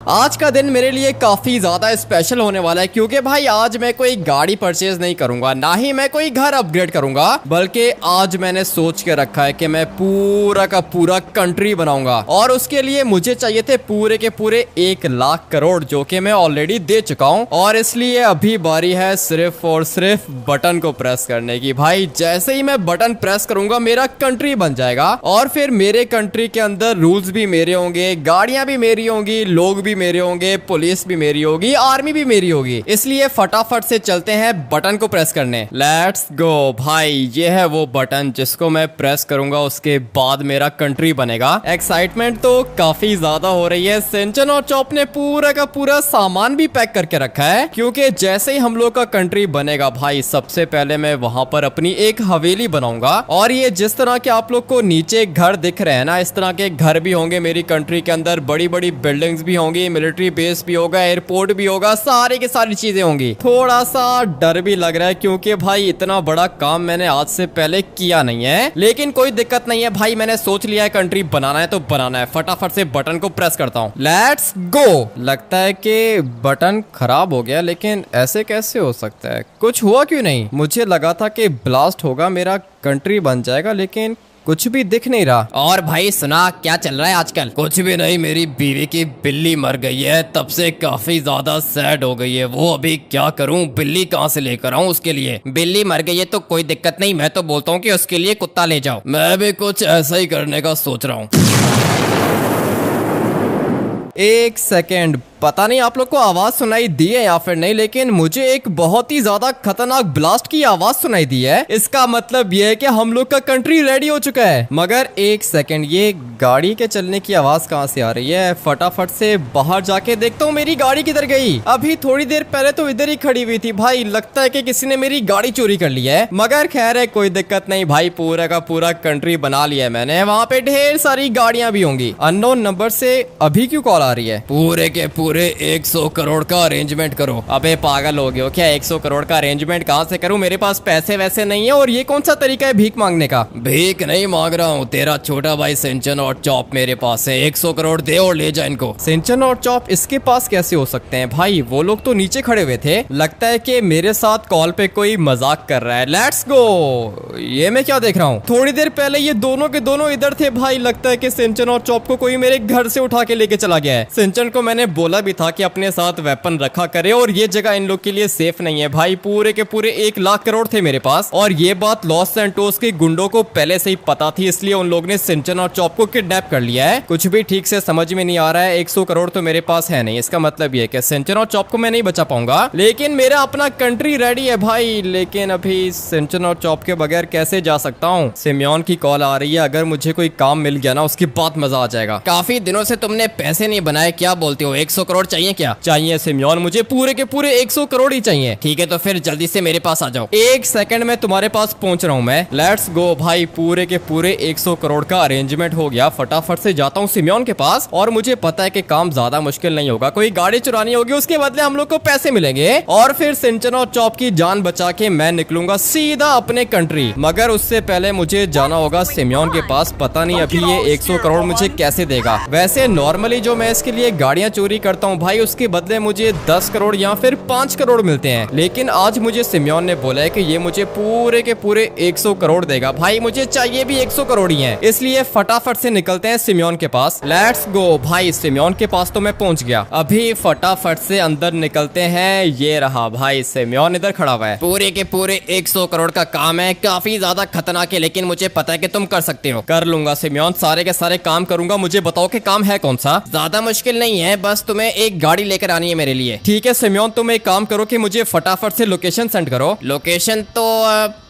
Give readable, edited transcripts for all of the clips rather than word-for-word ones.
आज का दिन मेरे लिए काफी ज्यादा स्पेशल होने वाला है क्योंकि भाई आज मैं कोई गाड़ी परचेज नहीं करूंगा, ना ही मैं कोई घर अपग्रेड करूंगा, बल्कि आज मैंने सोच के रखा है कि मैं पूरा का पूरा कंट्री बनाऊंगा और उसके लिए मुझे चाहिए थे पूरे के पूरे 1 लाख करोड़, जो कि मैं ऑलरेडी दे चुका हूं। और इसलिए अभी बारी है सिर्फ और सिर्फ बटन को प्रेस करने की। भाई जैसे ही मैं बटन प्रेस करूंगा मेरा कंट्री बन जाएगा और फिर मेरे कंट्री के अंदर रूल्स भी मेरे होंगे, गाड़ियां भी मेरी होंगी, लोग भी मेरे होंगे, पुलिस भी मेरी होगी, आर्मी भी मेरी होगी। इसलिए फटाफट से चलते हैं बटन को प्रेस करने। लेट्स गो भाई, ये है वो बटन जिसको मैं प्रेस करूंगा उसके बाद मेरा कंट्री बनेगा। एक्साइटमेंट तो काफी ज्यादा हो रही है। सिंचन और चॉप ने पूरा का पूरा सामान भी पैक करके रखा है क्योंकि जैसे ही हम लोग का कंट्री बनेगा भाई सबसे पहले मैं वहां पर अपनी एक हवेली बनाऊंगा। और ये जिस तरह के आप लोग को नीचे घर दिख रहे हैं ना, इस तरह के घर भी होंगे मेरी कंट्री के अंदर, बड़ी बड़ी बिल्डिंग्स भी होंगी, मिलिट्री बेस भी होगा, एयरपोर्ट भी होगा, सारी की सारी चीजें होंगी। थोड़ा सा डर भी लग रहा है क्योंकि भाई इतना बड़ा काम मैंने आज से पहले किया नहीं है, लेकिन कोई दिक्कत नहीं है भाई, मैंने सोच लिया है कंट्री बनाना है तो बनाना है। फटाफट से बटन को प्रेस करता हूँ। Let's go. लगता है कि बटन खराब हो गया, लेकिन ऐसे कैसे हो सकता है? कुछ हुआ क्यों नहीं? मुझे लगा था कि ब्लास्ट होगा, मेरा कंट्री बन जाएगा, लेकिन कुछ भी दिख नहीं रहा। और भाई सुना क्या चल रहा है आजकल? कुछ भी नहीं, मेरी बीवी की बिल्ली मर गई है, तब से काफी ज्यादा सैड हो गई है वो। अभी क्या करूं, बिल्ली कहां से लेकर आऊं उसके लिए? बिल्ली मर गई है तो कोई दिक्कत नहीं, मैं तो बोलता हूं कि उसके लिए कुत्ता ले जाओ। मैं भी कुछ ऐसा ही करने का सोच रहा हूं। एक सेकेंड, पता नहीं आप लोग को आवाज सुनाई दी है या फिर नहीं, लेकिन मुझे एक बहुत ही ज्यादा खतरनाक ब्लास्ट की आवाज सुनाई दी है। इसका मतलब ये है कि हम लोग का कंट्री रेडी हो चुका है। मगर एक सेकंड, ये गाड़ी के चलने की आवाज कहां से आ रही है? फटाफट से बाहर जाके देखता हूँ मेरी गाड़ी किधर गई। अभी थोड़ी देर पहले तो इधर ही खड़ी हुई थी भाई, लगता है कि किसी ने मेरी गाड़ी चोरी कर ली है। मगर खैर है, कोई दिक्कत नहीं भाई, पूरा का पूरा कंट्री बना लिया है मैंने। वहाँ पे ढेर सारी गाड़ियां भी होंगी। अननोन नंबर से अभी क्यों कॉल आ रही है? पूरे के पूरे 100 करोड़ का अरेंजमेंट करो। अबे पागल हो गए हो क्या? 100 करोड़ का अरेंजमेंट कहाँ से करूं? मेरे पास पैसे वैसे नहीं है। और ये कौन सा तरीका है भीख मांगने का? भीख नहीं मांग रहा हूँ, तेरा छोटा भाई सिंचन और चॉप मेरे पास है। 100 करोड़ दे और ले जा इनको। सिंचन और चॉप इसके पास कैसे हो सकते हैं भाई? वो लोग तो नीचे खड़े हुए थे। लगता है कि मेरे साथ कॉल पे कोई मजाक कर रहा है। Let's go. ये मैं क्या देख रहा हूँ? थोड़ी देर पहले ये दोनों के दोनों इधर थे भाई। लगता है कि सिंचन और चॉप को कोई मेरे घर से उठा के लेके चला गया है। सिंचन को मैंने बोला भी था कि अपने साथ वेपन रखा करे और ये जगह इन लोग के लिए सेफ नहीं है भाई। पूरे के पूरे 1 लाख करोड़ थे मेरे पास और ये बात लॉस सैंटोस के गुंडों को पहले से ही पता थी, इसलिए उन लोग ने सिंचन और चॉप को किडनैप कर लिया है। कुछ भी ठीक से समझ में नहीं आ रहा है। 100 करोड़ तो मेरे पास है नहीं, इसका मतलब ये कि सिंचन और चॉप को मैं नहीं बचा पाऊंगा, लेकिन मेरा अपना कंट्री रेडी है भाई। लेकिन अभी सिंचन और चॉप के बगैर कैसे जा सकता हूँ? सिमियोन की कॉल आ रही है। अगर मुझे कोई काम मिल गया ना उसके बाद मजा आ जाएगा। काफी दिनों से तुमने पैसे नहीं बनाए, क्या बोलते हो? 100 करोड़ चाहिए क्या? चाहिए सिमियोन, मुझे पूरे के पूरे 100 करोड़ ही चाहिए। ठीक है तो फिर जल्दी से मेरे पास आ जाओ। एक सेकंड में तुम्हारे पास पहुंच रहा हूँ मैं। लेट्स गो भाई, पूरे के पूरे 100 करोड़ का अरेंजमेंट हो गया। फटाफट से जाता हूँ सिमियोन के पास और मुझे पता है कि काम ज्यादा मुश्किल नहीं होगा। कोई गाड़ी चुरानी होगी, उसके बदले हम लोग को पैसे मिलेंगे और फिर सिंचन और चॉप की जान बचा के मैं निकलूंगा सीधा अपने कंट्री। मगर उससे पहले मुझे जाना होगा सिमियोन के पास। पता नहीं अभी ये 100 करोड़ मुझे कैसे देगा। वैसे नॉर्मली जो मैं इसके लिए गाड़ियां चोरी करता हूँ भाई, उसके बदले मुझे 10 करोड़ या फिर 5 करोड़ मिलते हैं, लेकिन आज मुझे सिमियोन ने बोला है कि ये मुझे पूरे के पूरे 100 करोड़ देगा। भाई मुझे चाहिए भी 100 करोड़ ही है, इसलिए फटाफट से निकलते हैं सिमियोन के पास। लेट्स गो भाई, सिमियोन के पास तो मैं पहुंच गया। अभी फटाफट से अंदर निकलते हैं। ये रहा भाई सिमियोन इधर खड़ा हुआ है। पूरे के पूरे 100 करोड़ का काम है, काफी ज्यादा खतरनाक है, लेकिन मुझे पता है कि तुम कर सकते हो। कर लूंगा सिमियोन, सारे के सारे काम करूंगा। मुझे बताओ कि काम है कौन सा? ज्यादा मुश्किल नहीं है, बस तुम्हें एक गाड़ी लेकर आनी है मेरे लिए। ठीक है सिमियोन, तुम एक काम करो कि मुझे फटाफट से लोकेशन सेंड करो। लोकेशन तो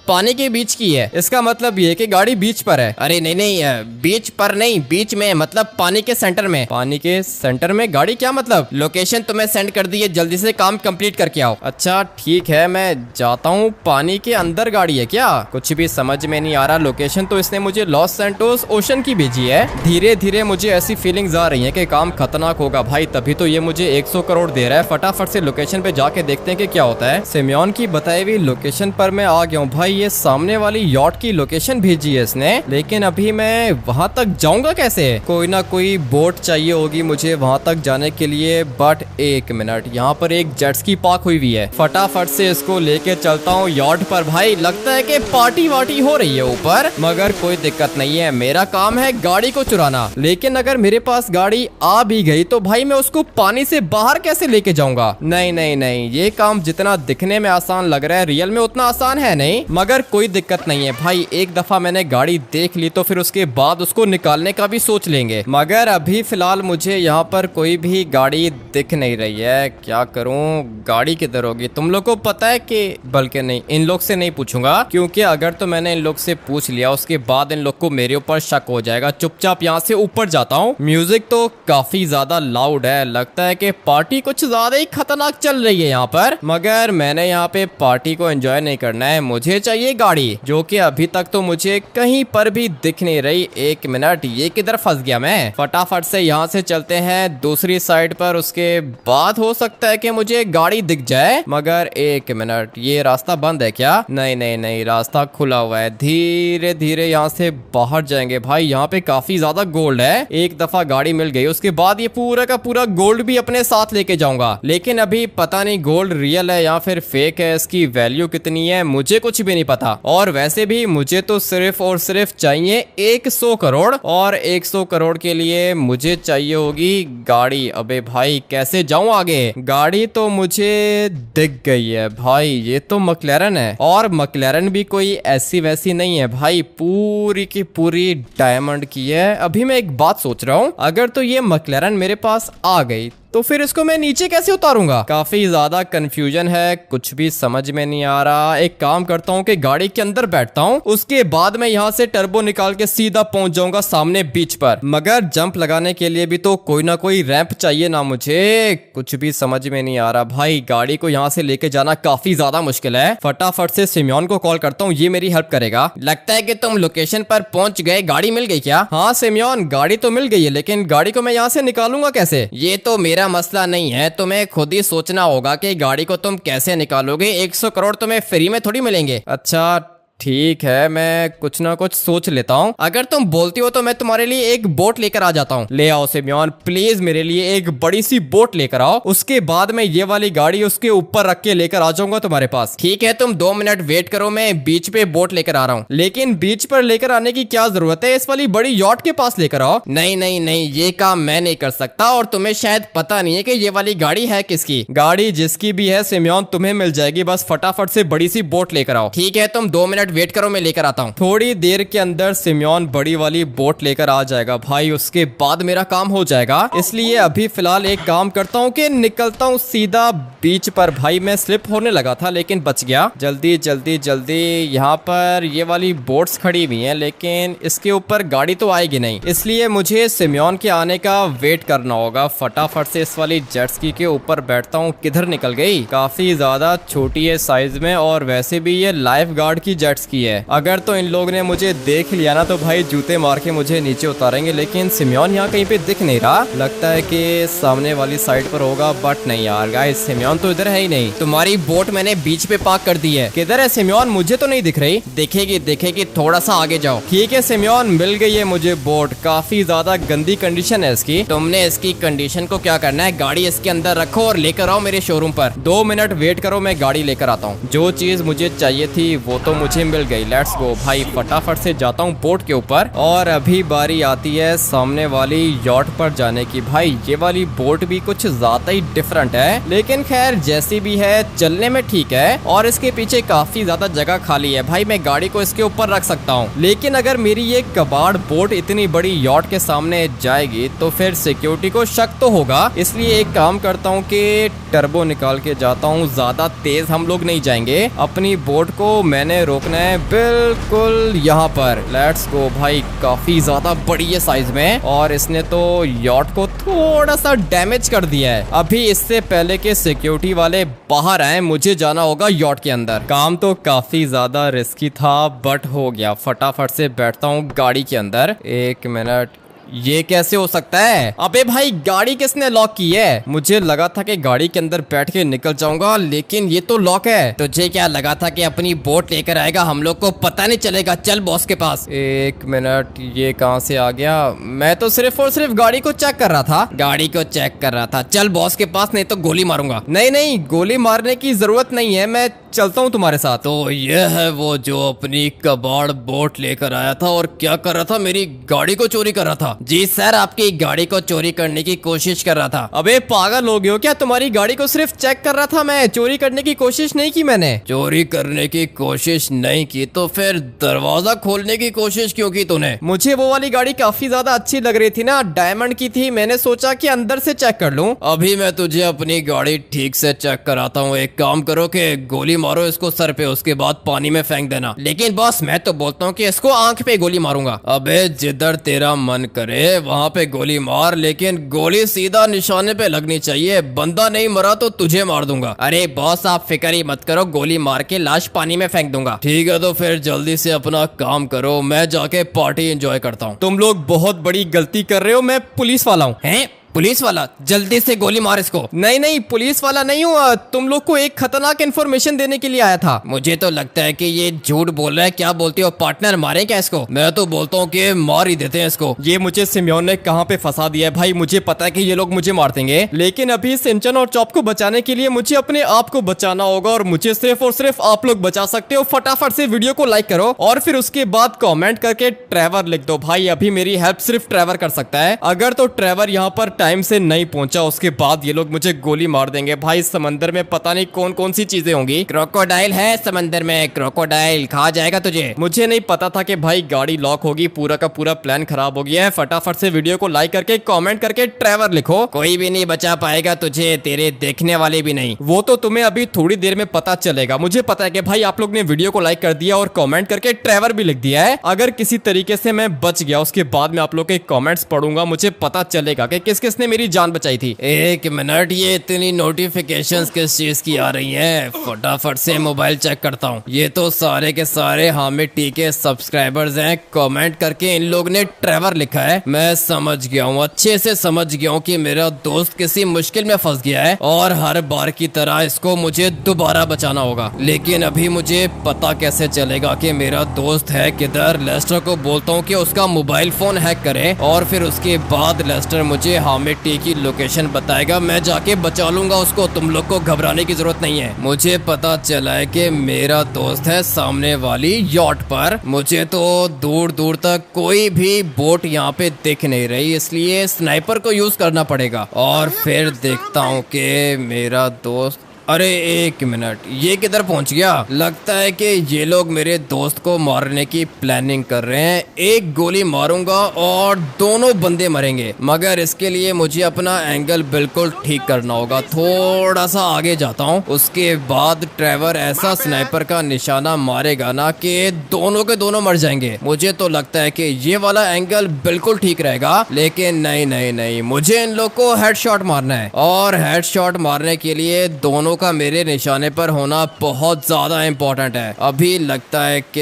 पानी के बीच की है। इसका मतलब ये कि गाड़ी बीच पर है। अरे नहीं नहीं, बीच पर नहीं, बीच में, मतलब पानी के सेंटर में। पानी के सेंटर में गाड़ी? क्या मतलब? लोकेशन तुम्हें सेंड कर दी है, जल्दी से काम कंप्लीट करके आओ। अच्छा ठीक है, मैं जाता हूँ। पानी के अंदर गाड़ी है क्या? कुछ भी समझ में नहीं आ रहा। लोकेशन तो इसने मुझे लॉस सैंटोस ओशन की भेजी है। धीरे धीरे मुझे ऐसी फीलिंग्स आ रही है कि काम खतरनाक होगा भाई, तभी तो ये मुझे 100 करोड़ दे रहा है। फटाफट से लोकेशन पे जाके देखते हैं कि क्या होता है। सिमियोन की बताई हुई लोकेशन पर मैं आ गया हूँ भाई। ये सामने वाली यॉट की लोकेशन भेजी है इसने, लेकिन अभी मैं वहां तक जाऊंगा कैसे? कोई ना कोई बोट चाहिए होगी मुझे वहां तक जाने के लिए। बट एक मिनट, यहाँ पर एक जेट स्की पार्क हुई है, फटाफट से इसको लेके चलता हूँ यॉट पर। भाई लगता है कि पार्टी वार्टी हो रही है ऊपर, मगर कोई दिक्कत नहीं है, मेरा काम है गाड़ी को चुराना। लेकिन अगर मेरे पास गाड़ी आ भी गई तो भाई मैं उसको पानी से बाहर कैसे लेके जाऊंगा? नहीं नहीं नहीं, ये काम जितना दिखने में आसान लग रहा है रियल में उतना आसान है नहीं। मगर कोई दिक्कत नहीं है भाई, एक दफा मैंने गाड़ी देख ली तो फिर उसके बाद उसको निकालने का भी सोच लेंगे। मगर अभी फिलहाल मुझे यहाँ पर कोई भी गाड़ी दिख नहीं रही है, क्या करूँ? गाड़ी किधर होगी? तुम लोग को पता है कि, बल्कि नहीं, इन लोग से नहीं पूछूंगा, क्योंकि अगर तो मैंने इन लोग से पूछ लिया उसके बाद इन लोग को मेरे ऊपर शक हो जाएगा। चुपचाप यहाँ से ऊपर जाता हूँ। म्यूजिक तो काफी ज्यादा लाउड है, लगता है कि पार्टी कुछ ज्यादा ही खतरनाक चल रही है यहाँ पर। मगर मैंने यहाँ पे पार्टी को एंजॉय नहीं करना है, मुझे चाहिए गाड़ी, जो कि अभी तक तो मुझे कहीं पर भी दिख नहीं रही। एक मिनट, ये किधर फंस गया मैं? फटाफट से यहाँ से चलते हैं दूसरी साइड पर, उसके बाद हो सकता है कि मुझे गाड़ी दिख जाए। मगर एक मिनट, ये रास्ता बंद है क्या? नहीं नहीं नहीं, रास्ता खुला हुआ है। धीरे धीरे यहाँ से बाहर जाएंगे। भाई यहाँ पे काफी ज्यादा गोल्ड है, एक दफा गाड़ी मिल गई उसके बाद ये पूरा का पूरा गोल्ड भी अपने साथ लेके जाऊंगा। लेकिन अभी पता नहीं गोल्ड रियल है या फिर फेक है, इसकी वैल्यू कितनी है मुझे कुछ भी नहीं पता। और वैसे भी मुझे तो सिर्फ और सिर्फ चाहिए 100 करोड़, और 100 करोड़ के लिए मुझे चाहिए होगी गाड़ी। अबे भाई कैसे जाऊं आगे? गाड़ी तो मुझे दिख गई है भाई, ये तो मैक्लेरन है, और मैक्लेरन भी कोई ऐसी वैसी नहीं है भाई, पूरी की पूरी डायमंड की है। अभी मैं एक बात सोच रहा हूँ, अगर तो ये मैक्लेरन मेरे पास आ गई तो फिर इसको मैं नीचे कैसे उतारूंगा? काफी ज्यादा कंफ्यूजन है, कुछ भी समझ में नहीं आ रहा। एक काम करता हूँ कि गाड़ी के अंदर बैठता हूँ, उसके बाद मैं यहाँ से टर्बो निकाल के सीधा पहुंच जाऊंगा सामने बीच पर। मगर जंप लगाने के लिए भी तो कोई ना कोई रैंप चाहिए ना मुझे, कुछ भी समझ में नहीं आ रहा भाई। गाड़ी को यहाँ से लेके जाना काफी ज्यादा मुश्किल है। फटाफट से सिमियोन को कॉल करता हूँ, ये मेरी हेल्प करेगा। लगता है कि तुम लोकेशन पर पहुंच गए, गाड़ी मिल गई क्या? हाँ सिमियोन, गाड़ी तो मिल गई है, लेकिन गाड़ी को मैं यहाँ से निकालूंगा कैसे? ये तो मेरा मसला नहीं है, तुम्हें खुद ही सोचना होगा कि गाड़ी को तुम कैसे निकालोगे। 100 करोड़ तुम्हें फ्री में थोड़ी मिलेंगे। अच्छा ठीक है, मैं कुछ ना कुछ सोच लेता हूँ। अगर तुम बोलती हो तो मैं तुम्हारे लिए एक बोट लेकर आ जाता हूँ। ले आओ सिमियोन, प्लीज मेरे लिए एक बड़ी सी बोट लेकर आओ, उसके बाद मैं ये वाली गाड़ी उसके ऊपर रख के लेकर आ जाऊंगा तुम्हारे पास। ठीक है, तुम 2 मिनट वेट करो, मैं बीच पे बोट लेकर आ रहा हूँ। लेकिन बीच पर लेकर आने की क्या जरूरत है? इस वाली बड़ी यॉट के पास लेकर आओ। नहीं नहीं नहीं, ये काम मैं नहीं कर सकता, और तुम्हें शायद पता नहीं है कि ये वाली गाड़ी है किसकी। गाड़ी जिसकी भी है सिमियोन तुम्हें मिल जाएगी, बस फटाफट से बड़ी सी बोट लेकर आओ। ठीक है, तुम 2 मिनट वेट करो, मैं लेकर आता हूँ। थोड़ी देर के अंदर सिमियोन बड़ी वाली बोट लेकर आ जाएगा भाई, उसके बाद मेरा काम हो जाएगा। इसलिए अभी फिलहाल एक काम करता हूँ कि निकलता हूँ सीधा बीच पर। भाई मैं स्लिप होने लगा था लेकिन बच गया। जल्दी जल्दी जल्दी, यहाँ पर ये वाली बोट्स खड़ी हुई हैं, लेकिन इसके ऊपर गाड़ी तो आएगी नहीं, इसलिए मुझे सिमियोन के आने का वेट करना होगा। फटाफट से इस वाली जेट स्की के ऊपर बैठता हूँ। किधर निकल गई? काफी ज्यादा छोटी है साइज में, और वैसे भी ये लाइफ गार्ड की जेट स्की है। अगर तो इन लोग ने मुझे देख लिया ना तो भाई जूते मार के मुझे नीचे उतारेंगे। लेकिन सिमियोन यहाँ कहीं पे दिख नहीं रहा, लगता है कि सामने वाली साइड पर होगा, बट नहीं यार गाइस, सिमियोन तो इधर है ही नहीं। तुम्हारी बोट मैंने बीच पे पार्क कर दी है। किधर है सिमियोन? मुझे तो नहीं दिख रही। देखेगी देखेगी, थोड़ा सा आगे जाओ। ठीक है सिमियोन, मिल गई है मुझे बोट। काफी ज्यादा गंदी कंडीशन है इसकी। तुमने इसकी कंडीशन को क्या करना है, गाड़ी इसके अंदर रखो और लेकर आओ मेरे शोरूम पर। 2 मिनट वेट करो, मैं गाड़ी लेकर आता हूँ। जो चीज मुझे चाहिए थी वो तो मुझे मिल गई। लेट्स गो भाई, फटाफट से जाता हूँ बोट के ऊपर। और अभी बारी आती है सामने वाली यॉट पर जाने की। भाई ये वाली बोट भी कुछ ज्यादा ही डिफरेंट है, लेकिन खैर जैसी भी है चलने में ठीक है, और इसके पीछे काफी ज्यादा जगह खाली है। भाई मैं गाड़ी को इसके ऊपर रख सकता हूँ, लेकिन अगर मेरी ये कबाड़ बोट इतनी बड़ी यॉट के सामने जाएगी तो फिर सिक्योरिटी को शक तो होगा। इसलिए एक काम करता हूँ कि टर्बो निकाल के जाता हूँ। ज्यादा तेज हम लोग नहीं जाएंगे, अपनी बोट को मैंने रोकना है बिल्कुल यहाँ पर। लेट्स गो भाई, काफी ज्यादा बड़ी है साइज में, और इसने तो यॉट को थोड़ा सा डैमेज कर दिया है। अभी इससे पहले के सिक्योरिटी वाले बाहर आए, मुझे जाना होगा यॉट के अंदर। काम तो काफी ज्यादा रिस्की था बट हो गया। फटाफट से बैठता हूँ गाड़ी के अंदर। 1 मिनट, ये कैसे हो सकता है? अबे भाई गाड़ी किसने लॉक की है? मुझे लगा था कि गाड़ी के अंदर बैठ के निकल जाऊंगा, लेकिन ये तो लॉक है। तुझे क्या लगा था कि अपनी बोट लेकर आएगा, हम लोग को पता नहीं चलेगा। चल बॉस के पास। एक मिनट, ये कहाँ से आ गया? मैं तो सिर्फ और सिर्फ गाड़ी को चेक कर रहा था। गाड़ी को चेक कर रहा था? चल बॉस के पास, नहीं तो गोली मारूंगा। नहीं नहीं, गोली मारने की जरूरत नहीं है, मैं चलता हूँ तुम्हारे साथ। तो ये है वो जो अपनी कबाड़ बोट लेकर आया था और क्या कर रहा था, मेरी गाड़ी को चोरी कर रहा था। जी सर, आपकी गाड़ी को चोरी करने की कोशिश कर रहा था। अबे पागल हो गए हो क्या? तुम्हारी गाड़ी को सिर्फ चेक कर रहा था मैं, चोरी करने की कोशिश नहीं की मैंने। चोरी करने की कोशिश नहीं की तो फिर दरवाजा खोलने की कोशिश क्यों की तूने? मुझे वो वाली गाड़ी काफी ज्यादा अच्छी लग रही थी ना, डायमंड की थी, मैंने सोचा कि अंदर से चेक कर लूं। अभी मैं तुझे अपनी गाड़ी ठीक से चेक कराता हूँ। एक काम करो कि गोली मारो इसको सर पे, उसके बाद पानी में फेंक देना। लेकिन बॉस मैं तो बोलता हूँ कि इसको आंख पे गोली मारूंगा। अबे जिधर तेरा मन करे वहाँ पे गोली मार, लेकिन गोली सीधा निशाने पे लगनी चाहिए। बंदा नहीं मरा तो तुझे मार दूंगा। अरे बॉस आप फिक्र ही मत करो, गोली मार के लाश पानी में फेंक दूंगा। ठीक है तो फिर जल्दी से अपना काम करो, मैं जाके पार्टी एंजॉय करता हूँ। तुम लोग बहुत बड़ी गलती कर रहे हो, मैं पुलिस वाला हूँ। हैं? पुलिस वाला? जल्दी से गोली मार इसको। नहीं नहीं, पुलिस वाला नहीं हूँ, तुम लोग को एक खतरनाक इन्फॉर्मेशन देने के लिए आया था। मुझे तो लगता है कि ये झूठ बोल रहा है। क्या बोलती हो पार्टनर, मारे क्या इसको? मैं तो बोलता हूँ कि मार ही देते हैं इसको। ये मुझे सिम्योन ने कहाँ पे फंसा दिया है भाई, मुझे पता है कि ये लोग मुझे मार देंगे, लेकिन अभी सिंचन और चॉप को बचाने के लिए मुझे अपने आप को बचाना होगा, और मुझे सिर्फ और सिर्फ आप लोग बचा सकते हो। फटाफट से वीडियो को लाइक करो और फिर उसके बाद कमेंट करके ट्रेवर लिख दो। भाई अभी मेरी हेल्प सिर्फ ट्रेवर कर सकता है। अगर तो ट्रेवर यहाँ पर टाइम से नहीं पहुंचा, उसके बाद ये लोग मुझे गोली मार देंगे। भाई समंदर में पता नहीं कौन कौन सी चीजें होंगी। क्रोकोडाइल है समंदर में, क्रोकोडाइल खा जाएगा तुझे। मुझे नहीं पता था कि भाई गाड़ी लॉक होगी, पूरा का पूरा प्लान खराब हो गया है। फटाफट से वीडियो को लाइक करके कमेंट करके ट्रेवर लिखो। कोई भी नहीं बचा पाएगा तुझे, तेरे देखने वाले भी नहीं। वो तो तुम्हें अभी थोड़ी देर में पता चलेगा। मुझे पता है कि भाई आप लोग ने वीडियो को लाइक कर दिया और कमेंट करके ट्रेवर भी लिख दिया है। अगर किसी तरीके से मैं बच गया, उसके बाद में आप लोग के कमेंट्स पढ़ूंगा, मुझे पता चलेगा कि किस किसने मेरी जान बचाई थी। एक मिनट, ये इतनी नोटिफिकेशंस किस चीज की आ रही हैं? फटाफट से मोबाइल चेक करता हूँ। ये तो सारे के सारे हामिद टी के सब्सक्राइबर्स हैं। कमेंट करके इन लोग ने ट्रेवर लिखा है। मैं समझ गया हूँ, अच्छे से समझ गया हूँ कि मेरा दोस्त किसी मुश्किल में फंस गया है और हर बार की तरह इसको मुझे दोबारा बचाना होगा। लेकिन अभी मुझे पता कैसे चलेगा कि मेरा दोस्त है किधर? लेस्टर को बोलता हूँ कि उसका मोबाइल फोन हैक करे और फिर उसके बाद लेस्टर मुझे हामिद टी की लोकेशन बताएगा। मैं जाके बचा लूंगा उसको, तुम लोग को घबराने की जरूरत नहीं है। मुझे पता चला है कि मेरा दोस्त है सामने वाली यॉट पर। मुझे तो दूर दूर तक कोई भी बोट यहाँ पे दिख नहीं रही, इसलिए स्नाइपर को यूज करना पड़ेगा। और फिर देखता हूँ कि मेरा दोस्त, अरे एक मिनट, ये किधर पहुंच गया? लगता है कि ये लोग मेरे दोस्त को मारने की प्लानिंग कर रहे हैं। एक गोली मारूंगा और दोनों बंदे मरेंगे, मगर इसके लिए मुझे अपना एंगल बिल्कुल ठीक करना होगा। थोड़ा सा आगे जाता हूँ, उसके बाद ट्रेवर ऐसा स्नाइपर का निशाना मारेगा ना कि दोनों के दोनों मर जाएंगे। मुझे तो लगता है कि ये वाला एंगल बिल्कुल ठीक रहेगा, लेकिन नहीं नहीं नहीं, मुझे इन लोग को हेडशॉट मारना है और हेडशॉट मारने के लिए दोनों का मेरे निशाने पर होना बहुत ज्यादा इंपॉर्टेंट है। अभी लगता है कि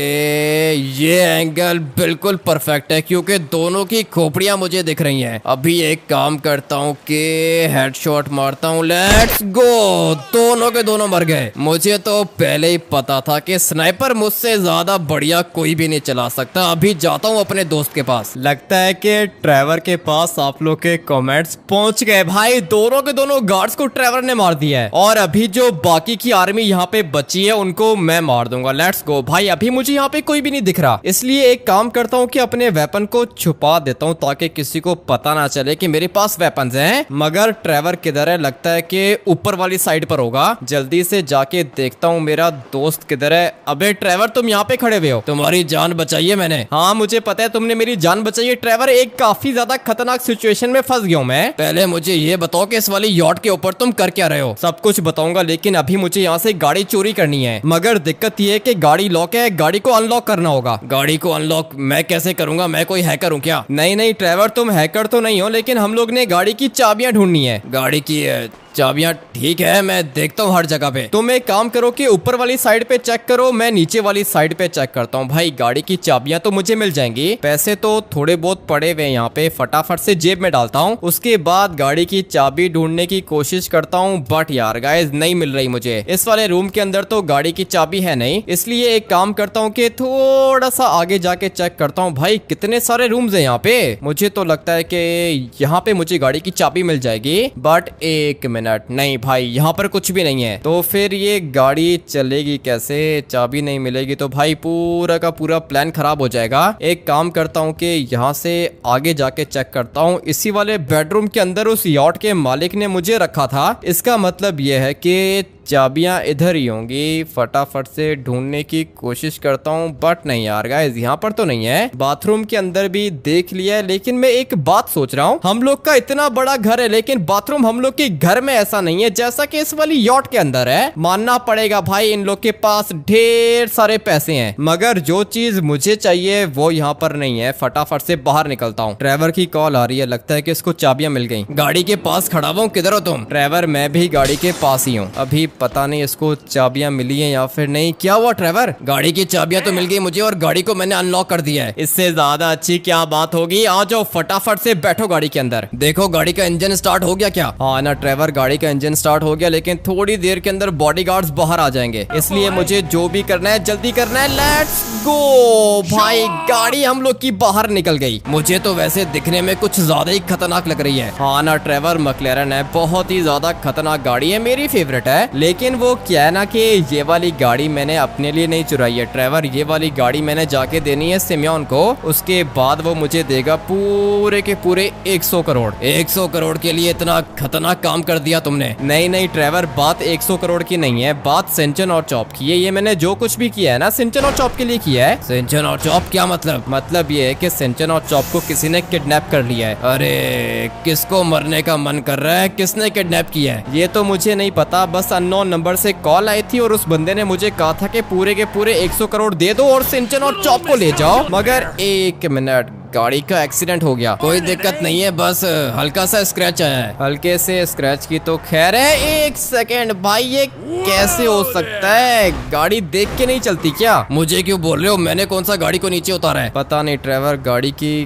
ये एंगल बिल्कुल परफेक्ट है क्योंकि दोनों की खोपड़ियां मुझे दिख रही हैं। अभी एक काम करता हूँ कि हेडशॉट मारता हूँ। लेट्स गो, दोनों के दोनों मर गए। मुझे तो पहले ही पता था कि स्नाइपर मुझसे ज्यादा बढ़िया कोई भी नहीं चला सकता। अभी जाता हूँ अपने दोस्त के पास। लगता है कि ट्रेवर के पास आप लोग के कमेंट्स पहुंच गए। भाई दोनों के दोनों गार्ड्स को ट्रेवर ने मार दिया है और अभी जो बाकी की आर्मी यहाँ पे बची है उनको मैं मार दूंगा। Let's go. भाई अभी मुझे यहाँ पे कोई भी नहीं दिख रहा, इसलिए एक काम करता हूँ कि अपने वेपन को छुपा देता हूँ ताकि किसी को पता ना चले कि मेरे पास वेपन्स हैं। मगर ट्रेवर किधर है? लगता है कि ऊपर वाली साइड पर होगा। जल्दी से जाके देखता हूँ मेरा दोस्त किधर है। अबे ट्रेवर, तुम यहाँ पे खड़े हुए हो? तुम्हारी जान बचाई है मैंने। हाँ मुझे पता है तुमने मेरी जान बचाई है ट्रेवर। एक काफी ज्यादा खतरनाक सिचुएशन में फंस गया हूँ मैं। पहले मुझे ये बताओ कि इस वाली यॉट के ऊपर तुम कर क्या रहे हो? सब कुछ बताऊंगा, लेकिन अभी मुझे यहाँ से गाड़ी चोरी करनी है। मगर दिक्कत ये है कि गाड़ी लॉक है, गाड़ी को अनलॉक करना होगा। गाड़ी को अनलॉक मैं कैसे करूंगा? मैं कोई हैकर हूँ क्या? नहीं नहीं ट्रेवर, तुम हैकर तो नहीं हो, लेकिन हम लोग ने गाड़ी की चाबियां ढूंढनी है। गाड़ी की चाबियां ठीक है, मैं देखता हूँ हर जगह पे। तुम एक काम करो कि ऊपर वाली साइड पे चेक करो, मैं नीचे वाली साइड पे चेक करता हूँ। भाई गाड़ी की चाबियां तो मुझे मिल जाएंगी, पैसे तो थोड़े बहुत पड़े हुए यहाँ पे, फटाफट से जेब में डालता हूँ। उसके बाद गाड़ी की चाबी ढूंढने की कोशिश करता हूँ, बट यार गाइस नहीं मिल रही मुझे। इस वाले रूम के अंदर तो गाड़ी की चाबी है नहीं, इसलिए एक काम करता हूँ कि थोड़ा सा आगे जाके चेक करता हूँ। भाई कितने सारे रूम्स हैं यहाँ पे, मुझे तो लगता है कि यहाँ पे मुझे गाड़ी की चाबी मिल जाएगी। बट एक मिनट, नहीं भाई यहाँ पर कुछ भी नहीं है, तो फिर ये गाड़ी चलेगी कैसे? चाबी नहीं मिलेगी तो भाई पूरा का पूरा प्लान खराब हो जाएगा। एक काम करता हूँ कि यहाँ से आगे जाके चेक करता हूँ। इसी वाले बेडरूम के अंदर उस यॉट के मालिक ने मुझे रखा था, इसका मतलब यह है कि चाबियां इधर ही होंगी। फटाफट से ढूंढने की कोशिश करता हूँ, बट नहीं यार गाइस यहाँ पर तो नहीं है। बाथरूम के अंदर भी देख लिया है, लेकिन मैं एक बात सोच रहा हूँ, हम लोग का इतना बड़ा घर है लेकिन बाथरूम हम लोग के घर में ऐसा नहीं है जैसा कि इस वाली यॉट के अंदर है। मानना पड़ेगा भाई इन लोग के पास ढेर सारे पैसे हैं, मगर जो चीज मुझे चाहिए वो यहाँ पर नहीं है। फटाफट से बाहर निकलता हूँ। ड्राइवर की कॉल आ रही है, लगता है कि इसको चाबियां मिल गई। गाड़ी के पास खड़ा हुआ हूँ, किधर हो तुम? ड्राइवर मैं भी गाड़ी के पास ही हूँ, अभी पता नहीं इसको चाबियां मिली हैं या फिर नहीं। क्या हुआ ड्राइवर? गाड़ी की चाबियां तो मिल गई मुझे और गाड़ी को मैंने अनलॉक कर दिया है। इससे ज्यादा अच्छी क्या बात होगी। आ जाओ फटाफट से बैठो गाड़ी के अंदर। देखो गाड़ी का इंजन स्टार्ट हो गया क्या? हाँ ना ड्राइवर, गाड़ी का इंजन स्टार्ट हो गया, लेकिन थोड़ी देर के अंदर बॉडीगार्ड्स बाहर आ जाएंगे, इसलिए मुझे जो भी करना है जल्दी करना है। Let's go. भाई गाड़ी हम लोग की बाहर निकल गई। मुझे तो वैसे दिखने में कुछ ज्यादा ही खतरनाक लग रही है। हाँ ना ड्राइवर, मैक्लेरन है, बहुत ही ज्यादा खतरनाक गाड़ी है, मेरी फेवरेट है। लेकिन वो क्या है ना कि ये वाली गाड़ी मैंने अपने लिए नहीं चुराई है ड्राइवर, ये वाली गाड़ी मैंने जाके देनी है सिमियोन को, उसके बाद वो मुझे देगा पूरे के पूरे 100 करोड़। 100 करोड़ के लिए इतना खतरनाक काम कर दिया तुमने? नहीं नहीं ड्राइवर, बात 100 करोड़ की नहीं है, बात सिंचन और चॉप की है। ये मैंने जो कुछ भी किया है ना सिंचन और चॉप के लिए किया है। सिंचन और चॉप क्या मतलब? मतलब ये है कि सिंचन और चॉप को किसी ने किडनैप कर लिया है। अरे किसको मरने का मन कर रहा है? किसने किडनैप किया है? ये तो मुझे नहीं पता, बस अननोन नंबर से कॉल आई थी और उस बंदे ने मुझे कहा था कि पूरे के पूरे 100 करोड़ दे दो और सिंचन और चॉप को ले जाओ। मगर एक मिनट, गाड़ी का एक्सीडेंट हो गया। कोई दिक्कत नहीं है, बस हल्का सा स्क्रैच आया है। हल्के से स्क्रैच की तो खैर है। एक सेकेंड भाई, ये कैसे हो सकता है? गाड़ी देख के नहीं चलती क्या? मुझे क्यों बोल रहे हो? मैंने कौन सा गाड़ी को नीचे उतारा है? पता नहीं ड्राइवर, गाड़ी की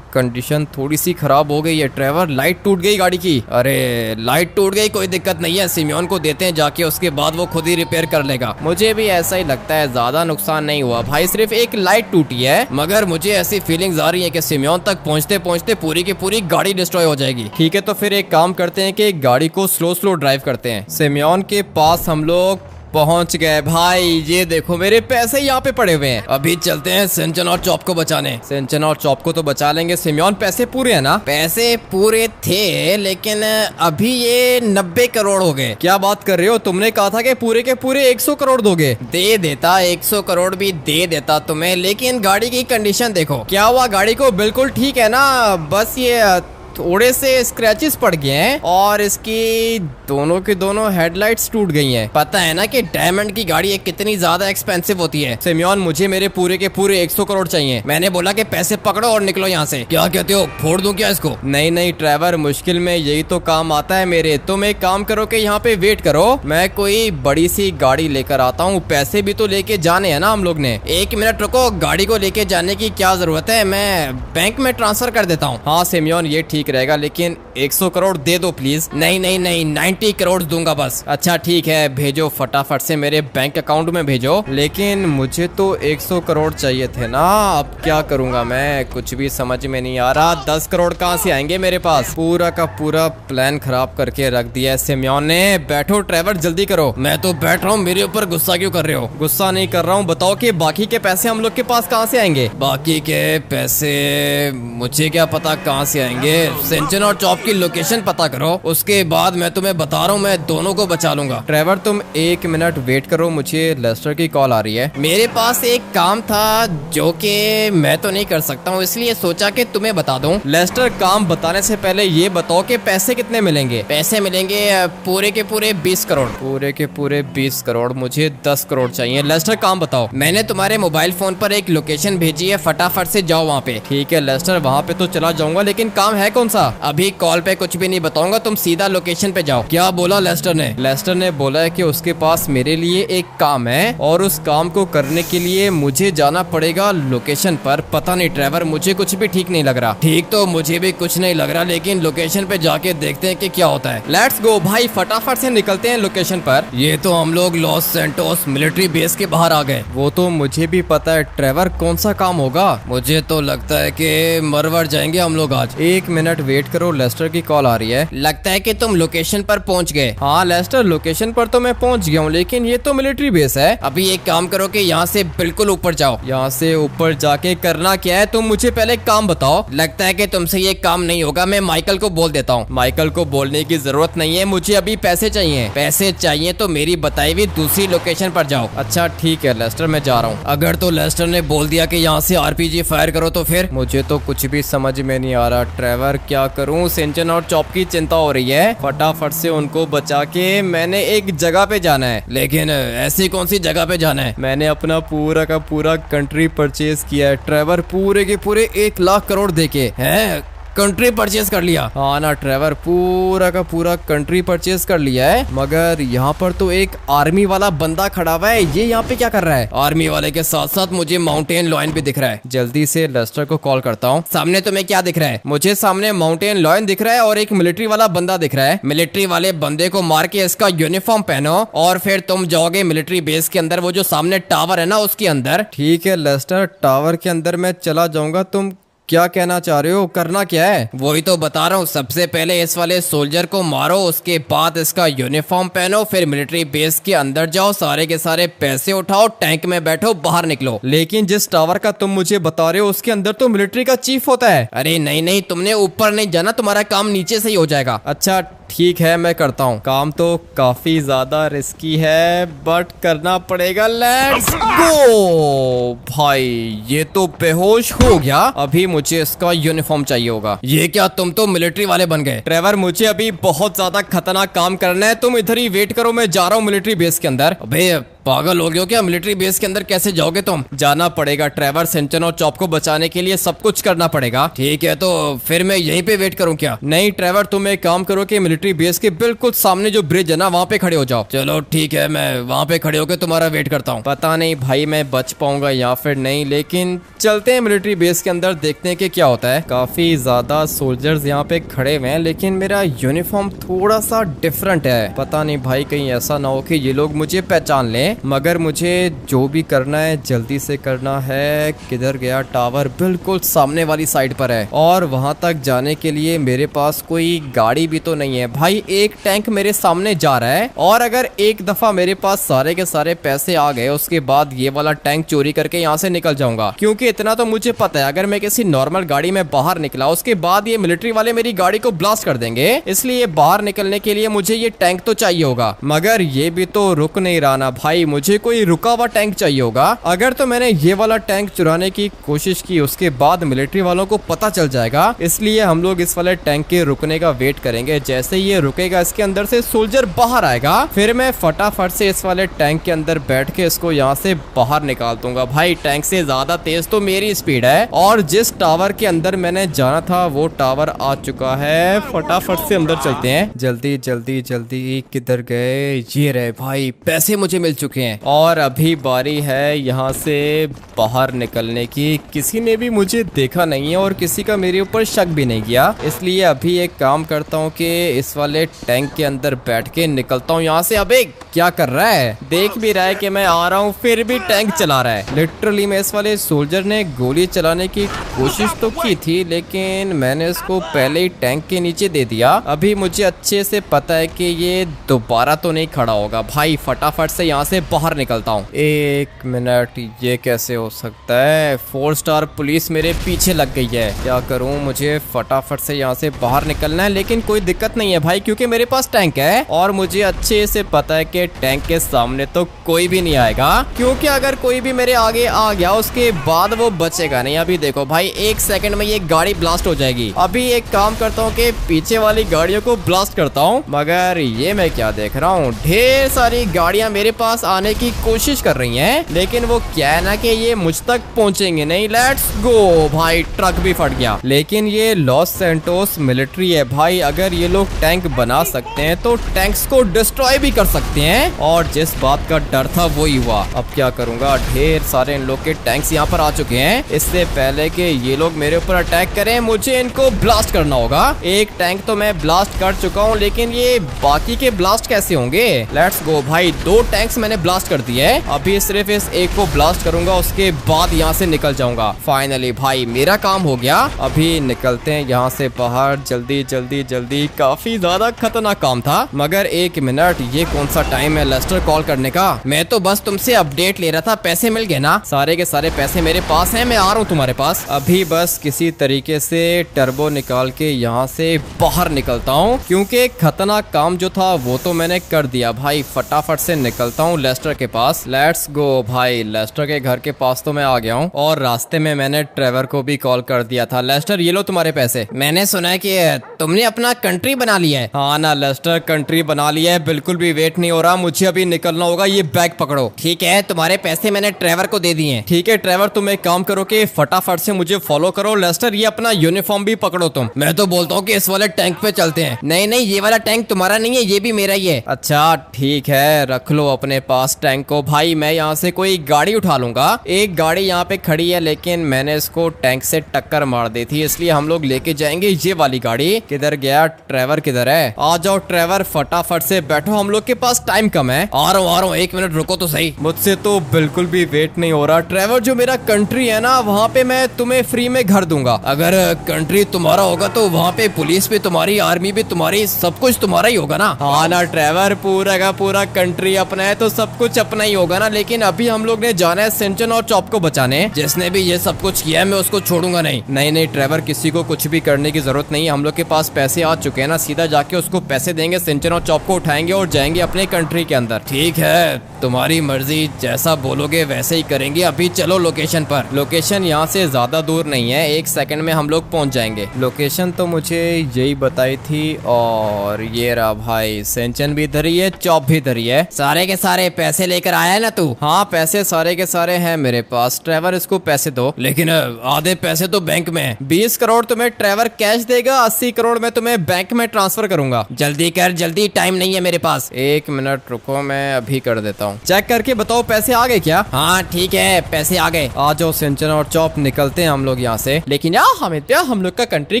कंडीशन थोड़ी सी खराब हो गई है ड्राइवर, लाइट टूट गई गाड़ी की। अरे लाइट टूट गई, कोई दिक्कत नहीं है, सिमियोन को देते हैं जाके, उसके बाद वो खुद ही रिपेयर कर लेगा। मुझे भी ऐसा ही लगता है, ज्यादा नुकसान नहीं हुआ भाई, सिर्फ एक लाइट टूटी है। मगर मुझे ऐसी फीलिंग्स आ रही है कि सिमियोन तक पहुंचते पहुंचते पूरी की पूरी गाड़ी डिस्ट्रॉय हो जाएगी। ठीक है, तो फिर एक काम करते हैं कि गाड़ी को स्लो स्लो ड्राइव करते हैं। सिमियोन के पास हम लोग पहुंच गए। भाई ये देखो मेरे पैसे यहाँ पे पड़े हुए हैं। अभी चलते हैं सिंचन और चॉप को बचाने। सिंचन और चॉप को तो बचा लेंगे। सिमियोन पैसे पूरे हैं ना? पैसे पूरे थे, लेकिन अभी ये 90 करोड़ हो गए। क्या बात कर रहे हो? तुमने कहा था कि पूरे के पूरे 100 करोड़ दोगे। दे देता, 100 करोड़ भी दे देता तुम्हें, लेकिन गाड़ी की कंडीशन देखो। क्या हुआ? गाड़ी को बिल्कुल ठीक है ना? बस ये थोड़े से स्क्रैचेस पड़ गए हैं और इसकी दोनों की दोनों हेडलाइट्स टूट गई हैं। पता है ना कि डायमंड की गाड़ी कितनी ज्यादा एक्सपेंसिव होती है। सिमियोन, मुझे मेरे पूरे के पूरे 100 करोड़ चाहिए। मैंने बोला कि पैसे पकड़ो और निकलो यहाँ से। क्या कहते हो, फोड़ दूं क्या इसको? नहीं नहीं ड्राइवर, मुश्किल में यही तो काम आता है मेरे। तुम एक काम करो कि यहाँ पे वेट करो, मैं कोई बड़ी सी गाड़ी लेकर आता हूँ। पैसे भी तो लेके जाने हैं ना हम लोग ने। 1 मिनट रुको, गाड़ी को लेके जाने की क्या जरूरत है, मैं बैंक में ट्रांसफर कर देता हूँ। हाँ सिमियोन, ये ठीक रहेगा, लेकिन 100 करोड़ दे दो प्लीज। नहीं नहीं नहीं, 90 करोड़ दूंगा बस। अच्छा ठीक है, भेजो फटाफट से मेरे बैंक अकाउंट में भेजो। लेकिन मुझे तो 100 करोड़ चाहिए थे ना, अब क्या करूंगा मैं, कुछ भी समझ में नहीं आ रहा। 10 करोड़ कहाँ से आएंगे मेरे पास? पूरा का पूरा प्लान खराब करके रख दिया है सिमियोन ने। बैठो ड्राइवर, जल्दी करो। मैं तो बैठ रहा हूँ, मेरे ऊपर गुस्सा क्यों कर रहे हो? गुस्सा नहीं कर रहा हूँ, बताओ कि बाकी के पैसे हम लोग के पास कहाँ से आएंगे? बाकी के पैसे मुझे क्या पता कहाँ से आएंगे। सिंचन और चॉप की लोकेशन पता करो, उसके बाद मैं तुम्हें बता रहा हूँ, मैं दोनों को बचा लूंगा। ड्राइवर तुम 1 मिनट वेट करो, मुझे लेस्टर की कॉल आ रही है। मेरे पास एक काम था जो कि मैं तो नहीं कर सकता हूँ, इसलिए सोचा कि तुम्हें बता दूं। लेस्टर, काम बताने से पहले ये बताओ कि पैसे कितने मिलेंगे? पैसे मिलेंगे पूरे के पूरे 20 करोड़। पूरे के पूरे 20 करोड़, मुझे 10 करोड़ चाहिए। लेस्टर काम बताओ। मैंने तुम्हारे मोबाइल फोन पर एक लोकेशन भेजी है, फटाफट से जाओ वहाँ पे। ठीक है लेस्टर, वहाँ पे तो चला जाऊंगा, लेकिन काम है कौन सा? अभी कॉल पे कुछ भी नहीं बताऊंगा, तुम सीधा लोकेशन पे जाओ। क्या क्या बोला लेस्टर ने? लेस्टर ने बोला है कि उसके पास मेरे लिए एक काम है और उस काम को करने के लिए मुझे जाना पड़ेगा लोकेशन पर। पता नहीं ट्रेवर, मुझे कुछ भी ठीक नहीं लग रहा। ठीक तो मुझे भी कुछ नहीं लग रहा, लेकिन लोकेशन पे जाके देखते हैं कि क्या होता है। लेट्स गो भाई, फटाफट से निकलते हैं लोकेशन पर। ये तो हम लोग लॉस सैंटोस मिलिट्री बेस के बाहर आ गए। वो तो मुझे भी पता है ट्रेवर, कौन सा काम होगा? मुझे तो लगता है कि मरवर जाएंगे हम लोग आज। 1 मिनट वेट करो, लेस्टर की कॉल आ रही है। लगता है कि तुम लोकेशन पर पहुंच गए। हाँ लेस्टर, लोकेशन पर तो मैं पहुंच गया हूँ, लेकिन ये तो मिलिट्री बेस है। अभी एक काम करो कि यहाँ से बिल्कुल ऊपर जाओ। यहाँ से ऊपर जाके करना क्या है? तुम मुझे पहले काम बताओ। लगता है कि तुमसे ये काम नहीं होगा, मैं माइकल को बोल देता हूँ। माइकल को बोलने की जरूरत नहीं है, मुझे अभी पैसे चाहिए। पैसे चाहिए तो मेरी बताई हुई दूसरी लोकेशन पर जाओ। अच्छा ठीक है लेस्टर, मैं जा रहा हूँ। अगर तो लेस्टर ने बोल दिया कि यहाँ से आरपीजी फायर करो तो फिर? मुझे तो कुछ भी समझ में नहीं आ रहा ट्रेवर, क्या करूँ? सिंचन और चॉप की चिंता हो रही है। फटाफट से उनको बचा के मैंने एक जगह पे जाना है। लेकिन ऐसी कौन सी जगह पे जाना है? मैंने अपना पूरा का पूरा कंट्री परचेज किया है ट्रेवर, पूरे के पूरे 1 लाख करोड़ देके। हैं? कंट्री परचेज कर लिया? हाँ ना ट्रेवर, पूरा का पूरा कंट्री परचेज कर लिया है। मगर यहाँ पर तो एक आर्मी वाला बंदा खड़ा हुआ है, ये यहाँ पे क्या कर रहा है? आर्मी वाले के साथ साथ मुझे माउंटेन लॉयन भी दिख रहा है। जल्दी से लेस्टर को कॉल करता हूँ। सामने तुम्हें क्या दिख रहा है? मुझे सामने माउंटेन लॉयन दिख रहा है और एक मिलिट्री वाला बंदा दिख रहा है। मिलिट्री वाले बंदे को मार के इसका यूनिफॉर्म पहनो और फिर तुम जाओगे मिलिट्री बेस के अंदर, वो जो सामने टावर है ना उसके अंदर। ठीक है लेस्टर, टावर के अंदर मैं चला जाऊंगा। तुम क्या कहना चाह रहे हो? करना क्या है? वही तो बता रहा हूँ। सबसे पहले इस वाले सोल्जर को मारो, उसके बाद इसका यूनिफॉर्म पहनो, फिर मिलिट्री बेस के अंदर जाओ, सारे के सारे पैसे उठाओ, टैंक में बैठो, बाहर निकलो। लेकिन जिस टावर का तुम मुझे बता रहे हो उसके अंदर तो मिलिट्री का चीफ होता है। अरे नहीं नहीं, तुमने ऊपर नहीं जाना, तुम्हारा काम नीचे से ही हो जाएगा। अच्छा ठीक है, मैं करता हूँ। काम तो काफी ज्यादा रिस्की है बट करना पड़ेगा। Let's go. भाई ये तो बेहोश हो गया। अभी मुझे इसका यूनिफॉर्म चाहिए होगा। ये क्या, तुम तो मिलिट्री वाले बन गए? ट्रेवर, मुझे अभी बहुत ज्यादा खतरनाक काम करना है, तुम इधर ही वेट करो, मैं जा रहा हूँ मिलिट्री बेस के अंदर। अबे पागल हो गए हो क्या? मिलिट्री बेस के अंदर कैसे जाओगे तुम? जाना पड़ेगा ट्रेवर, सिंचन और चॉप को बचाने के लिए सब कुछ करना पड़ेगा। ठीक है, तो फिर मैं यहीं पे वेट करूं क्या? नहीं ट्रेवर, तुम एक काम करो कि मिलिट्री बेस के बिल्कुल सामने जो ब्रिज है ना, वहाँ पे खड़े हो जाओ। चलो ठीक है, मैं वहाँ पे खड़े होकर तुम्हारा वेट करता हूँ। पता नहीं भाई मैं बच पाऊंगा या फिर नहीं, लेकिन चलते हैं मिलिट्री बेस के अंदर, देखते हैं कि क्या होता है। काफी ज्यादा सोल्जर्स यहाँ पे खड़े हुए हैं, लेकिन मेरा यूनिफॉर्म थोड़ा सा डिफरेंट है। पता नहीं भाई, कहीं ऐसा ना हो कि ये लोग मुझे पहचान लें। मगर मुझे जो भी करना है जल्दी से करना है। किधर गया टावर? बिल्कुल सामने वाली साइड पर है और वहां तक जाने के लिए मेरे पास कोई गाड़ी भी तो नहीं है। भाई एक टैंक मेरे सामने जा रहा है और अगर एक दफा मेरे पास सारे के सारे पैसे आ गए उसके बाद ये वाला टैंक चोरी करके यहाँ से निकल जाऊंगा, क्योंकि इतना तो मुझे पता है अगर मैं किसी नॉर्मल गाड़ी में बाहर निकला उसके बाद ये मिलिट्री वाले मेरी गाड़ी को ब्लास्ट कर देंगे। इसलिए बाहर निकलने के लिए मुझे ये टैंक तो चाहिए होगा। मगर ये भी तो रुक नहीं रहा ना भाई, मुझे कोई रुका हुआ टैंक चाहिए होगा। अगर तो मैंने ये वाला टैंक चुराने की कोशिश की उसके बाद मिलिट्री वालों को पता चल जाएगा, इसलिए हम लोग इस वाले टैंक के रुकने का वेट करेंगे। जैसे ही ये रुकेगा इसके अंदर से सोल्जर बाहर आएगा, फिर मैं फटाफट से इस वाले टैंक के अंदर बैठ के इसको यहाँ से बाहर निकाल दूंगा। भाई टैंक से ज्यादा तेज तो मेरी स्पीड है और जिस टावर के अंदर मैंने जाना था वो टावर आ चुका है। फटाफट से अंदर चलते हैं, जल्दी जल्दी जल्दी। किधर गए? ये रहे भाई, पैसे मुझे मिल चुके हैं और अभी बारी है यहाँ से बाहर निकलने की। किसी ने भी मुझे देखा नहीं है और किसी का मेरे ऊपर शक भी नहीं किया, इसलिए अभी एक काम करता हूँ कि इस वाले टैंक के अंदर बैठ के निकलता हूँ यहाँ से। अबे क्या कर रहा है? देख भी रहा है कि मैं आ रहा हूँ फिर भी टैंक चला रहा है। लिटरली में इस वाले सोल्जर ने गोली चलाने की कोशिश तो की थी, लेकिन मैंने इसको पहले ही टैंक के नीचे दे दिया। अभी मुझे अच्छे से पता है कि ये दोबारा तो नहीं खड़ा होगा। भाई फटाफट से यहाँ से बाहर निकलता हूँ। 1 मिनट, ये कैसे हो सकता है? 4 स्टार पुलिस मेरे पीछे लग गई है। क्या करूं? मुझे फटाफट से यहाँ से बाहर निकलना है, लेकिन कोई दिक्कत नहीं है भाई क्योंकि मेरे पास टैंक है और मुझे अच्छे से पता है कि टैंक के सामने तो कोई भी नहीं आएगा, क्योंकि अगर कोई भी मेरे आगे आ गया उसके बाद वो बचेगा नहीं। अभी देखो भाई 1 सेकंड में ये गाड़ी ब्लास्ट हो जाएगी। अभी एक काम करता हूँ कि पीछे वाली गाड़ियों को ब्लास्ट करता हूँ, मगर ये मैं क्या देख रहा हूँ, ढेर सारी गाड़ियां मेरे पास आने की कोशिश कर रही हैं, लेकिन वो क्या है ना कि ये मुझ तक पहुंचेंगे नहीं। लेट्स गो भाई, ट्रक भी फट गया। लेकिन ये लॉस सैंटोस मिलिट्री है भाई, अगर ये लोग टैंक बना सकते हैं तो टैंक्स को डिस्ट्रॉय भी कर सकते हैं, और जिस बात का डर था वही हुआ। अब क्या करूंगा, ढेर सारे इन लोग के टैंक्स यहाँ पर आ चुके हैं। इससे पहले कि ये लोग मेरे ऊपर अटैक करें, मुझे इनको ब्लास्ट करना होगा। एक टैंक तो मैं ब्लास्ट कर चुका हूँ, लेकिन ये बाकी के ब्लास्ट कैसे होंगे। लेट्स गो भाई, 2 टैंक्स मैंने ब्लास्ट कर दिए। अभी सिर्फ इस एक को ब्लास्ट करूंगा, उसके बाद यहाँ से निकल जाऊंगा। फाइनली भाई मेरा काम हो गया। अभी निकलते हैं यहाँ से बाहर, जल्दी जल्दी जल्दी। काफी ज्यादा खतरनाक काम था, मगर 1 मिनट, ये कौन सा टाइम है लेस्टर कॉल करने का। मैं तो बस तुमसे अपडेट ले रहा था। पैसे मिल गए ना? सारे के सारे पैसे मेरे पास हैं, मैं आ रहा हूँ तुम्हारे पास। अभी बस किसी तरीके से टर्बो निकाल के यहाँ से बाहर निकलता हूँ, क्योंकि खतरनाक काम जो था वो तो मैंने कर दिया भाई। फटाफट से निकलता हूँ लेस्टर के पास। लेट्स गो भाई, लेस्टर के घर के पास तो मैं आ गया हूँ, और रास्ते में मैंने ट्रेवर को भी कॉल कर दिया था। लेस्टर ये लो तुम्हारे पैसे। मैंने सुना है कि तुमने अपना कंट्री बना लिया है। हाँ ना लेस्टर, कंट्री बना लिया है, बिल्कुल भी वेट नहीं हो रहा, मुझे अभी निकलना होगा। ये बैग पकड़ो। ठीक है, तुम्हारे पैसे मैंने ट्रेवर को दे दिए हैं। ठीक है ट्रेवर, तुम एक काम करो कि फटाफट से मुझे फॉलो करो। लेस्टर ये अपना यूनिफॉर्म भी पकड़ो तुम। मैं तो बोलता हूँ कि इस वाले टैंक पे चलते हैं। नहीं नहीं, ये वाला टैंक तुम्हारा नहीं है, ये भी मेरा ही है। अच्छा ठीक है, रख लो अपने पास टैंक को। भाई मैं यहाँ से कोई गाड़ी उठा लूंगा। एक गाड़ी यहाँ पे खड़ी है, लेकिन मैंने इसको टैंक से टक्कर मार दी थी, इसलिए हम लोग लेके जाएंगे ये वाली गाड़ी। किधर गया ट्रेवर, किधर है? आ जाओ ट्रेवर, फटाफट से बैठो, हम लोग के पास टाइम कम है। आ रहा हूँ 1 मिनट रुको तो सही। मुझसे तो बिल्कुल भी वेट नहीं हो रहा। ट्रेवर जो मेरा कंट्री है ना, वहाँ पे मैं तुम्हें फ्री में घर दूंगा। अगर कंट्री तुम्हारा होगा तो वहाँ पे पुलिस भी तुम्हारी, आर्मी भी तुम्हारी, सब कुछ तुम्हारा ही होगा ना। हाँ ना ट्रेवर, पूरा का पूरा कंट्री अपना है तो सब कुछ अपना ही होगा ना। लेकिन अभी हम लोग ने जाना है सिंचन और चॉप को बचाने। जिसने भी ये सब कुछ किया है मैं उसको छोड़ूंगा नहीं। नहीं नहीं ट्रेवर, किसी को कुछ भी करने की जरूरत नहीं है। हम लोग के पास पैसे आ चुके हैं ना, सीधा जाके उसको पैसे देंगे, सिंचन और चॉप को उठाएंगे और जाएंगे अपने कंट्री के अंदर। ठीक है, तुम्हारी मर्जी, जैसा बोलोगे वैसे ही करेंगे। अभी चलो लोकेशन पर। लोकेशन यहाँ से ज्यादा दूर नहीं है, 1 सेकंड में हम लोग पहुँच जाएंगे। लोकेशन तो मुझे यही बताई थी, और ये रहा भाई, सिंचन भी धरी है, चॉप भी धरी है। सारे के सारे पैसे लेकर आया है ना तू? हाँ पैसे सारे के सारे हैं मेरे पास। ट्रेवर इसको पैसे दो। लेकिन आधे पैसे तो बैंक में है। 20 करोड़ तुम्हें ट्रेवर कैश देगा, 80 करोड़ मैं तुम्हें बैंक में ट्रांसफर करूंगा। जल्दी कर, जल्दी, टाइम नहीं है मेरे पास। 1 मिनट रुको, मैं अभी कर देता हूँ। चेक करके बताओ पैसे आ गए क्या? हाँ ठीक है, पैसे आ गए। आ जाओ सिंचन और चॉप, निकलते हैं हम लोग यहाँ से। लेकिन यार हमिद, हम लोग का कंट्री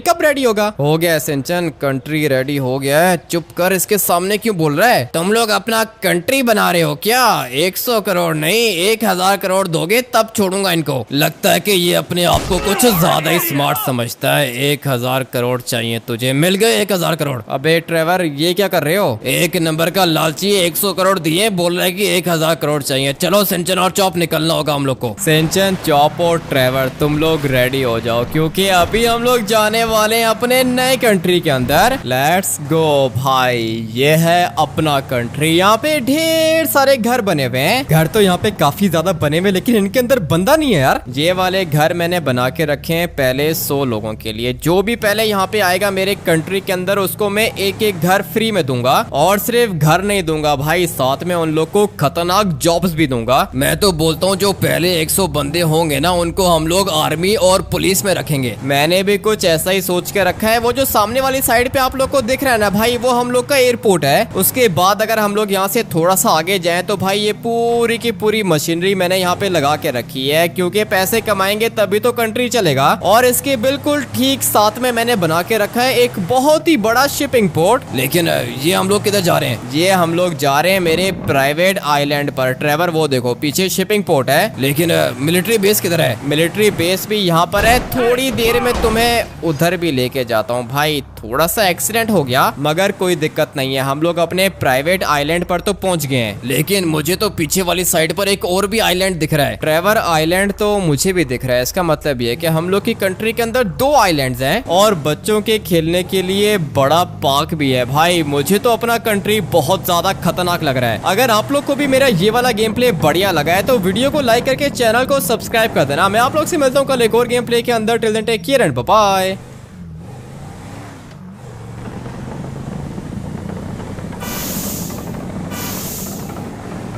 कब रेडी होगा? हो गया सिंचन, कंट्री रेडी हो गया है। चुप कर, इसके सामने क्यों बोल रहा है? तुम लोग अपना कंट्री बना रहे हो क्या? 100 करोड़ नहीं, 1000 करोड़ दोगे तब छोड़ूंगा इनको। लगता है कि ये अपने आप को कुछ ज्यादा ही स्मार्ट समझता है। 1000 करोड़ चाहिए तुझे, मिल गए 1000 करोड़। अबे ट्रेवर, ये क्या कर रहे हो? 1 नंबर का लालची, 100 करोड़ दिए, बोल रहा है कि 1000 करोड़ चाहिए। चलो सिंचन और चॉप, निकलना होगा हम लोग को। सिंचन, चॉप और ट्रेवर, तुम लोग रेडी हो जाओ, क्योंकि अभी हम लोग जाने वाले हैं अपने नए कंट्री के अंदर। लेट्स गो भाई, ये है अपना कंट्री। यहाँ पे ढेर सारे घर बने हुए हैं। घर तो यहाँ पे काफी ज्यादा बने हुए, लेकिन इनके अंदर बंदा नहीं है यार। ये वाले घर मैंने बना के रखे हैं पहले 100 लोगों के लिए। जो भी पहले यहाँ पे आएगा मेरे कंट्री के अंदर, उसको मैं एक घर फ्री में दूंगा। और सिर्फ घर नहीं दूंगा भाई, साथ में उन लोग को खतरनाक जॉब्स भी दूंगा। मैं तो बोलता हूँ जो पहले 100 बंदे होंगे ना, उनको हम लोग आर्मी और पुलिस में रखेंगे। मैंने भी कुछ ऐसा ही सोच के रखा है। वो जो सामने वाली साइड पे आप लोग को दिख रहा है ना भाई, वो हम लोग का एयरपोर्ट है। उसके बाद अगर हम लोग यहाँ से थोड़ा सा आगे जाएं तो भाई ये पूरी की पूरी मशीनरी मैंने यहाँ पे लगा के रखी है, क्योंकि पैसे कमाएंगे तभी तो कंट्री चलेगा। और इसके बिल्कुल ठीक साथ में मैंने बना के रखा है एक बहुत ही बड़ा शिपिंग पोर्ट। लेकिन ये हम लोग किधर जा रहे हैं? ये हम लोग जा रहे हैं मेरे प्राइवेट आइलैंड पर। ट्रेवर वो देखो पीछे शिपिंग पोर्ट है। लेकिन मिलिट्री बेस किधर है? मिलिट्री बेस भी यहाँ पर है। थोड़ी देर में तुम्हें उधर भी लेके जाता हूँ भाई। थोड़ा सा एक्सीडेंट हो गया, मगर कोई दिक्कत नहीं है। हम लोग अपने प्राइवेट आइलैंड पर तो पहुंच गए हैं। लेकिन मुझे तो पीछे वाली साइड पर एक और भी आइलैंड दिख रहा है। ट्रेवर आइलैंड तो मुझे भी दिख रहा है। इसका मतलब ये कि हम लोग की कंट्री के अंदर 2 आइलैंड्स हैं, और बच्चों के खेलने के लिए बड़ा पार्क भी है। भाई मुझे तो अपना कंट्री बहुत ज्यादा खतरनाक लग रहा है। अगर आप लोग को भी मेरा ये वाला गेम प्ले बढ़िया लगा है तो वीडियो को लाइक करके चैनल को सब्सक्राइब कर देना। मैं आप लोग से मिलता हूँ कल एक और गेम प्ले के अंदर। Till then take care and bye bye.